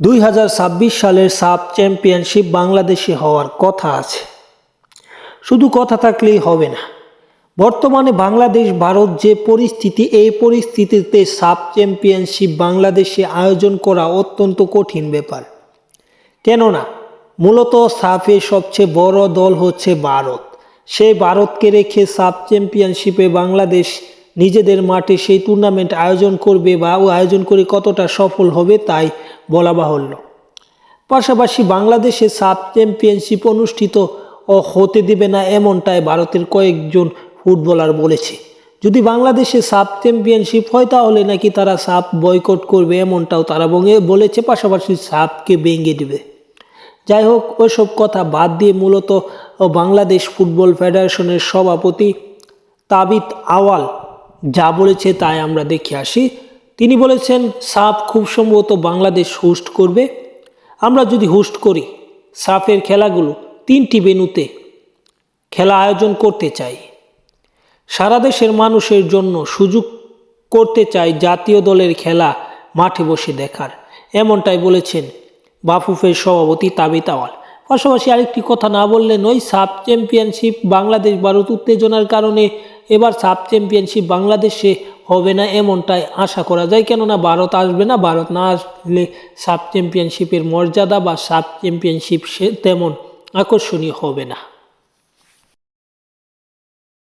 2026 সালের সাফ চ্যাম্পিয়নশিপ বাংলাদেশে হওয়ার কথা আছে। শুধু কথা থাকলেই হবে না। বর্তমানে বাংলাদেশ ভারত যে পরিস্থিতি, এই পরিস্থিতিতে সাফ চ্যাম্পিয়নশিপ বাংলাদেশে আয়োজন করা অত্যন্ত কঠিন ব্যাপার। কেননা মূলত সাফে সবচেয়ে বড় দল হচ্ছে ভারত। সেই ভারতকে রেখে সাফ চ্যাম্পিয়নশিপে বাংলাদেশ নিজেদের মাঠে সেই টুর্নামেন্ট আয়োজন করবে বা আয়োজন করে কতটা সফল হবে তাই বলা বাহুল্য। পাশাপাশি বাংলাদেশে সাফ চ্যাম্পিয়নশিপ অনুষ্ঠিত হতে দেবে না এমনটাই ভারতের কয়েকজন ফুটবলার বলেছে। যদি বাংলাদেশে সাফ চ্যাম্পিয়নশিপ হয় তাহলে নাকি তারা সাফ বয়কট করবে এমনটাও তারা বলেছে, পাশাপাশি সাফকে ভেঙে দেবে। যাই হোক, ওইসব কথা বাদ দিয়ে মূলত বাংলাদেশ ফুটবল ফেডারেশনের সভাপতি তাবিথ আওয়াল যা বলেছে তাই আমরা দেখে আসি। তিনি বলেছেন সাফ খুব সম্ভবত বাংলাদেশ হোস্ট করবে। আমরা যদি হোস্ট করি, সাফের খেলাগুলো 3টি ভেন্যুতে খেলা আয়োজন করতে চাই। সারা দেশের মানুষের জন্য সুযোগ করতে চাই জাতীয় দলের খেলা মাঠে বসে দেখার, এমনটাই বলেছেন বাফুফের সভাপতি তাবিথ আওয়াল। পাশাপাশি আরেকটি কথা না বললে নয়, সাফ চ্যাম্পিয়নশিপ বাংলাদেশ ভারত উত্তেজনার কারণে এবার সাফ চ্যাম্পিয়নশিপ বাংলাদেশে হবে না এমনটাই আশা করা যায়। কেননা ভারত আসবে না, ভারত না আসলে সাফ চ্যাম্পিয়নশিপের মর্যাদা বা সাফ চ্যাম্পিয়নশিপ তেমন আকর্ষণীয় হবে না।